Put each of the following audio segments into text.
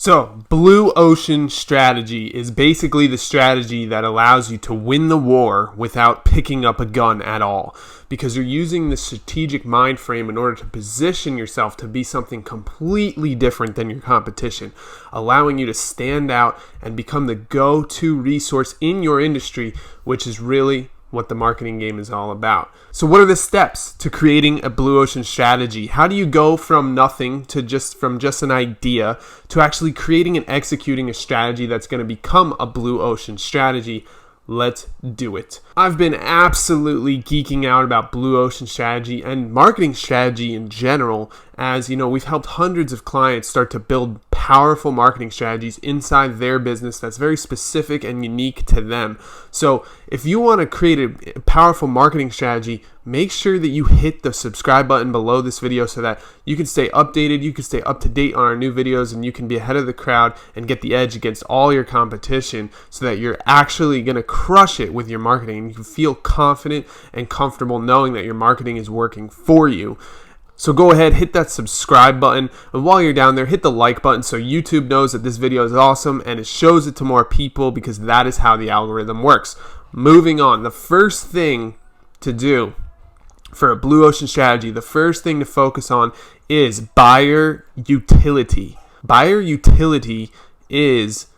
So, blue ocean strategy is basically the strategy that allows you to win the war without picking up a gun at all, because you're using the strategic mind frame in order to position yourself to be something completely different than your competition, allowing you to stand out and become the go-to resource in your industry, which is really what the marketing game is all about. So what are the steps to creating a blue ocean strategy? How do you go from nothing to just an idea to actually creating and executing a strategy that's going to become a blue ocean strategy? Let's do it. I've been absolutely geeking out about blue ocean strategy and marketing strategy in general, as you know, we've helped hundreds of clients start to build powerful marketing strategies inside their business that's very specific and unique to them. So if you want to create a powerful marketing strategy, make sure that you hit the subscribe button below this video so that you can stay updated, you can stay up to date on our new videos, and you can be ahead of the crowd and get the edge against all your competition so that you're actually going to crush it with your marketing and you feel confident and comfortable knowing that your marketing is working for you. So go ahead, hit that subscribe button, and while you're down there, hit the like button so YouTube knows that this video is awesome and it shows it to more people, because that is how the algorithm works. Moving on, the first thing to do for a blue ocean strategy, the first thing to focus on is buyer utility. Buyer utility is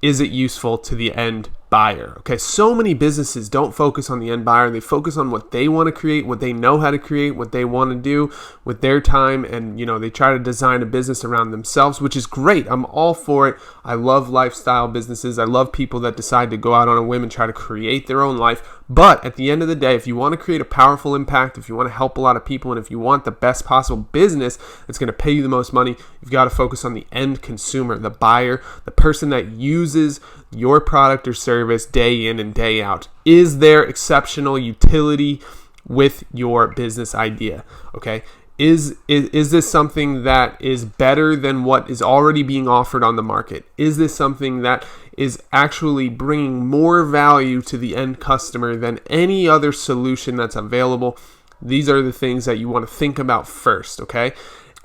it useful to the end buyer? Okay, so many businesses don't focus on the end buyer. They focus on what they want to create, what they know how to create, what they want to do with their time, and they try to design a business around themselves, which is great. I'm all for it. I love lifestyle businesses. I love people that decide to go out on a whim and try to create their own life. But at the end of the day, if you want to create a powerful impact, if you want to help a lot of people, and if you want the best possible business that's going to pay you the most money, you've got to focus on the end consumer, the buyer, the person that uses your product or service day in and day out. Is there exceptional utility with your business idea? Okay. Is this something that is better than what is already being offered on the market? Is this something that is actually bringing more value to the end customer than any other solution that's available? These are the things that you want to think about first, okay?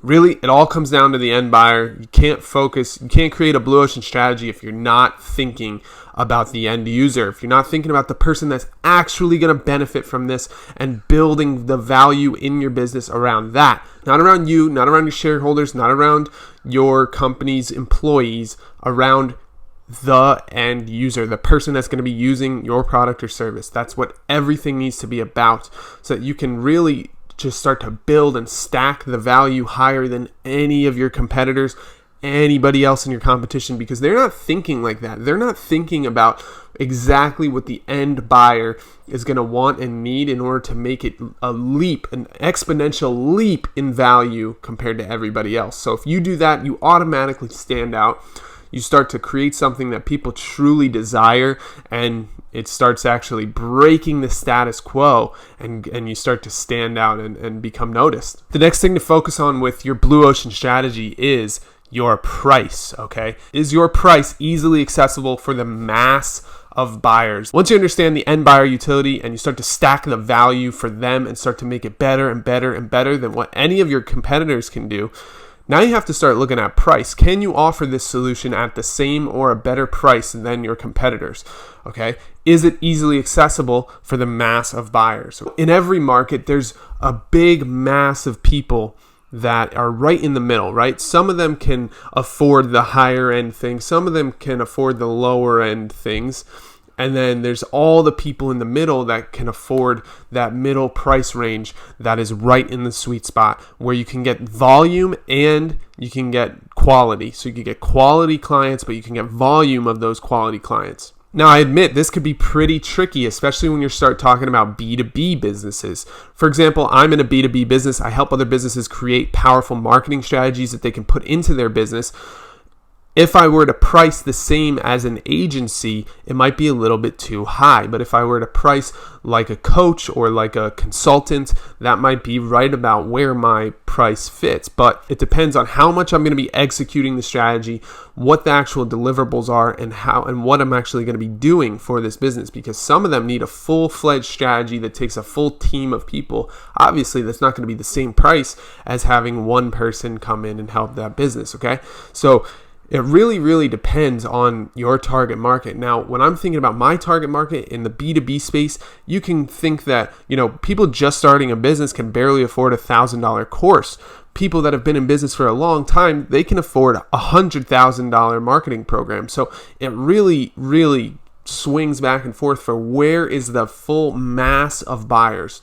Really, it all comes down to the end buyer. You can't create a blue ocean strategy if you're not thinking about the end user, if you're not thinking about the person that's actually going to benefit from this and building the value in your business around that. Not around you, not around your shareholders, not around your company's employees, around the end user, the person that's going to be using your product or service. That's what everything needs to be about, so that you can really just start to build and stack the value higher than any of your competitors, anybody else in your competition, because they're not thinking like that. They're not thinking about exactly what the end buyer is going to want and need in order to make it a leap, an exponential leap in value compared to everybody else. So if you do that, you automatically stand out. You start to create something that people truly desire, and it starts actually breaking the status quo, and you start to stand out and become noticed. The next thing to focus on with your blue ocean strategy is your price, okay? Is your price easily accessible for the mass of buyers? Once you understand the end buyer utility and you start to stack the value for them and start to make it better and better and better than what any of your competitors can do, now you have to start looking at price. Can you offer this solution at the same or a better price than your competitors? Okay. Is it easily accessible for the mass of buyers? In every market, there's a big mass of people that are right in the middle, right? Some of them can afford the higher end things. Some of them can afford the lower end things. And then there's all the people in the middle that can afford that middle price range that is right in the sweet spot, where you can get volume and you can get quality. So you can get quality clients, but you can get volume of those quality clients. Now, I admit this could be pretty tricky, especially when you start talking about B2B businesses. For example, I'm in a B2B business. I help other businesses create powerful marketing strategies that they can put into their business. If I were to price the same as an agency, it might be a little bit too high. But if I were to price like a coach or like a consultant, that might be right about where my price fits. But it depends on how much I'm going to be executing the strategy, what the actual deliverables are, and what I'm actually going to be doing for this business. Because some of them need a full-fledged strategy that takes a full team of people. Obviously, that's not going to be the same price as having one person come in and help that business, okay? So It really, really depends on your target market. Now, when I'm thinking about my target market in the B2B space, you can think that, people just starting a business can barely afford $1,000 course. People that have been in business for a long time, they can afford a $100,000 marketing program. So it really, really swings back and forth for where is the full mass of buyers.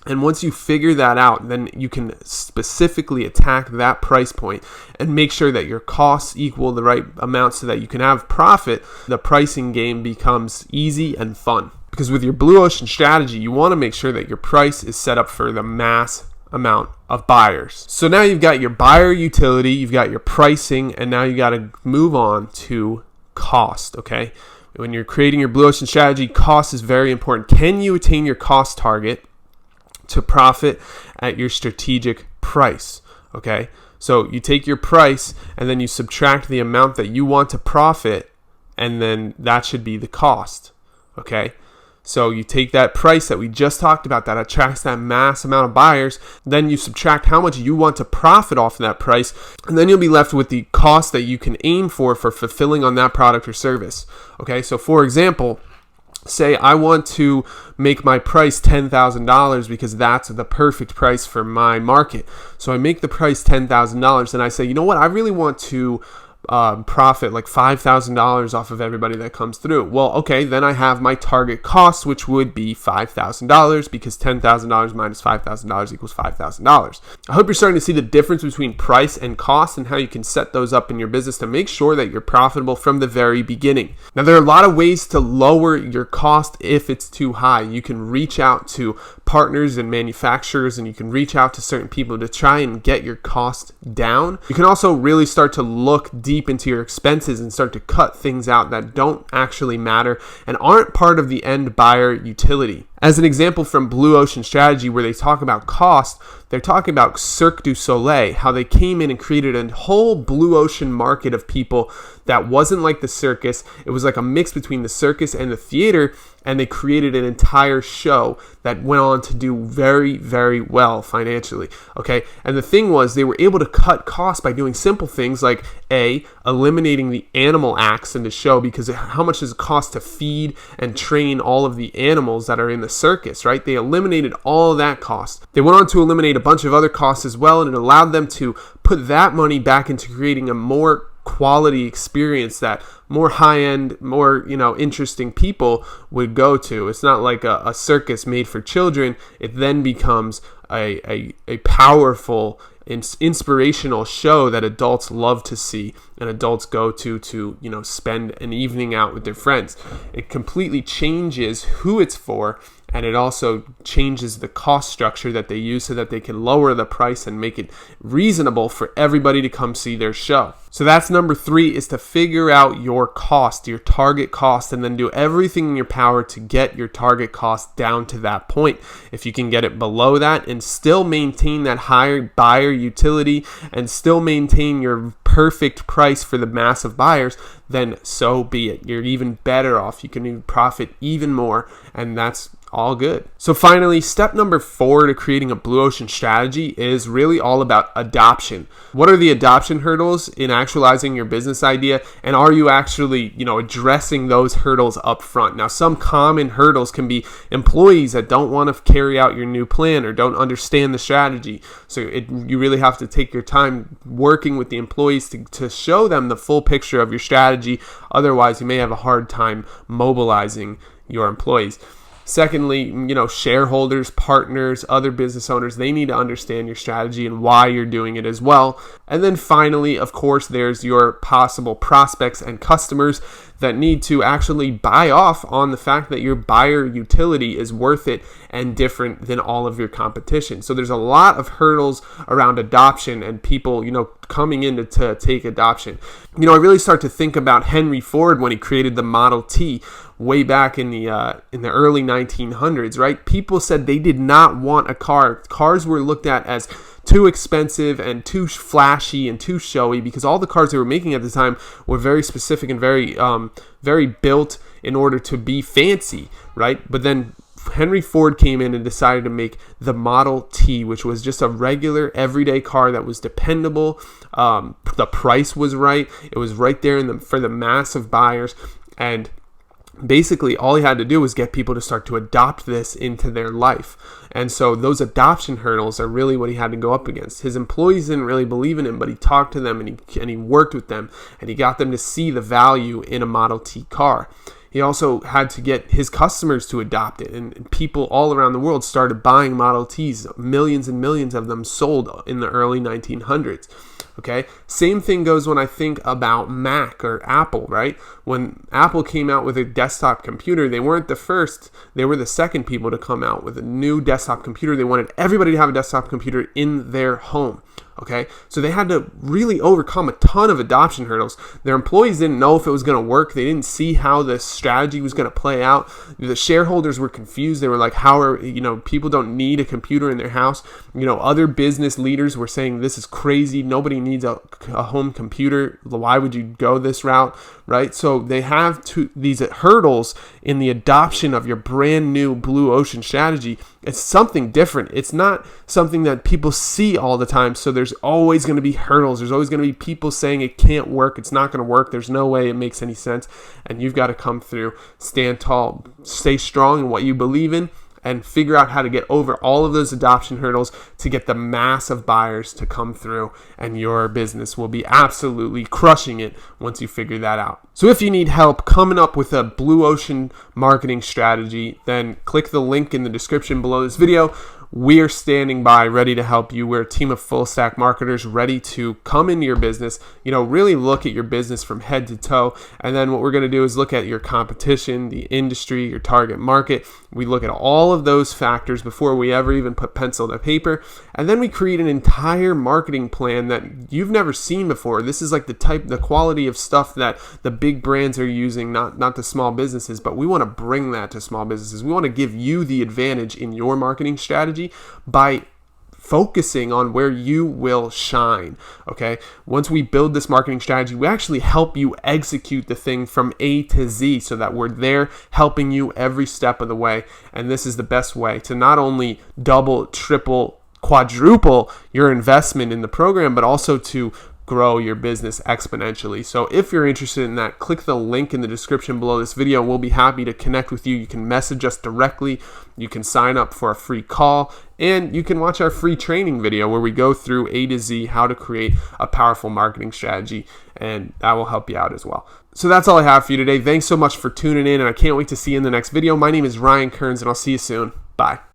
And once you figure that out, then you can specifically attack that price point and make sure that your costs equal the right amount so that you can have profit. The pricing game becomes easy and fun. Because with your blue ocean strategy, you want to make sure that your price is set up for the mass amount of buyers. So now you've got your buyer utility, you've got your pricing, and now you got to move on to cost, okay? When you're creating your blue ocean strategy, cost is very important. Can you attain your cost target to profit at your strategic price? Okay, so you take your price and then you subtract the amount that you want to profit, and then that should be the cost. Okay, so you take that price that we just talked about that attracts that mass amount of buyers, then you subtract how much you want to profit off of that price, and then you'll be left with the cost that you can aim for fulfilling on that product or service. Okay, so for example, say I want to make my price $10,000 because that's the perfect price for my market. So I make the price $10,000 and I say, you know what, I really want to profit like $5,000 off of everybody that comes through. Well, okay, then I have my target cost, which would be $5,000 because $10,000 minus $5,000 equals $5,000. I hope you're starting to see the difference between price and cost and how you can set those up in your business to make sure that you're profitable from the very beginning. Now, there are a lot of ways to lower your cost if it's too high. You can reach out to partners and manufacturers, and you can reach out to certain people to try and get your cost down. You can also really start to look deep into your expenses and start to cut things out that don't actually matter and aren't part of the end buyer utility. As an example from Blue Ocean Strategy, where they talk about cost, they're talking about Cirque du Soleil, how they came in and created a whole blue ocean market of people that wasn't like the circus. It was like a mix between the circus and the theater, and they created an entire show that went on to do very, very well financially. Okay, and the thing was, they were able to cut costs by doing simple things like eliminating the animal acts in the show, because how much does it cost to feed and train all of the animals that are in the circus, right? They eliminated all of that cost. They went on to eliminate a bunch of other costs as well, and it allowed them to put that money back into creating a more quality experience that more high-end, more interesting people would go to. It's not like a circus made for children. It then becomes a powerful, inspirational show that adults love to see and adults go to spend an evening out with their friends. It completely changes who it's for, and it also changes the cost structure that they use so that they can lower the price and make it reasonable for everybody to come see their show. So that's number 3, is to figure out your cost, your target cost, and then do everything in your power to get your target cost down to that point. If you can get it below that and still maintain that higher buyer utility and still maintain your perfect price for the mass of buyers, then so be it. You're even better off. You can even profit even more, and that's all good. So finally, step number 4 to creating a blue ocean strategy is really all about adoption. What are the adoption hurdles in actualizing your business idea, and are you actually, addressing those hurdles up front? Now, some common hurdles can be employees that don't want to carry out your new plan or don't understand the strategy. So you really have to take your time working with the employees to show them the full picture of your strategy. Otherwise, you may have a hard time mobilizing your employees. Secondly, shareholders, partners, other business owners, they need to understand your strategy and why you're doing it as well. And then finally, of course, there's your possible prospects and customers that need to actually buy off on the fact that your buyer utility is worth it and different than all of your competition. So there's a lot of hurdles around adoption and people, coming in to take adoption. I really start to think about Henry Ford when he created the Model T way back in the early 1900s, right? People said they did not want a car. Cars were looked at as too expensive and too flashy and too showy because all the cars they were making at the time were very specific and very built in order to be fancy, right? But then Henry Ford came in and decided to make the Model T, which was just a regular everyday car that was dependable. The price was right. It was right there for the mass of buyers. And basically, all he had to do was get people to start to adopt this into their life. And so those adoption hurdles are really what he had to go up against. His employees didn't really believe in him, but he talked to them and he worked with them, and he got them to see the value in a Model T car. He also had to get his customers to adopt it, and people all around the world started buying Model Ts. Millions and millions of them sold in the early 1900s. Okay, same thing goes when I think about Mac or Apple, right? When Apple came out with a desktop computer, they weren't the first, they were the second people to come out with a new desktop computer. They wanted everybody to have a desktop computer in their home. Okay, so they had to really overcome a ton of adoption hurdles. Their employees didn't know if it was going to work. They didn't see how the strategy was going to play out. The shareholders were confused. They were like, people don't need a computer in their house. Other business leaders were saying, this is crazy. Nobody needs a home computer. Why would you go this route, right? So they have these hurdles in the adoption of your brand new blue ocean strategy. It's something different. It's not something that people see all the time. So there's always going to be hurdles. There's always going to be people saying it can't work. It's not going to work. There's no way it makes any sense. And you've got to come through, stand tall, stay strong in what you believe in, and figure out how to get over all of those adoption hurdles to get the mass of buyers to come through, and your business will be absolutely crushing it once you figure that out. So if you need help coming up with a blue ocean marketing strategy, then click the link in the description below this video. We are standing by, ready to help you. We're a team of full stack marketers ready to come into your business, really look at your business from head to toe. And then what we're going to do is look at your competition, the industry, your target market. We look at all of those factors before we ever even put pencil to paper. And then we create an entire marketing plan that you've never seen before. This is like the quality of stuff that the big brands are using, not the small businesses, but we want to bring that to small businesses. We want to give you the advantage in your marketing strategy by focusing on where you will shine. Okay, once we build this marketing strategy, we actually help you execute the thing from A to Z, so that we're there helping you every step of the way. And this is the best way to not only double, triple, quadruple your investment in the program, but also to grow your business exponentially. So if you're interested in that, click the link in the description below this video. We'll be happy to connect with you. You can message us directly. You can sign up for a free call, and you can watch our free training video where we go through A to Z how to create a powerful marketing strategy, and that will help you out as well. So that's all I have for you today. Thanks so much for tuning in, and I can't wait to see you in the next video. My name is Ryan Kearns, and I'll see you soon. Bye.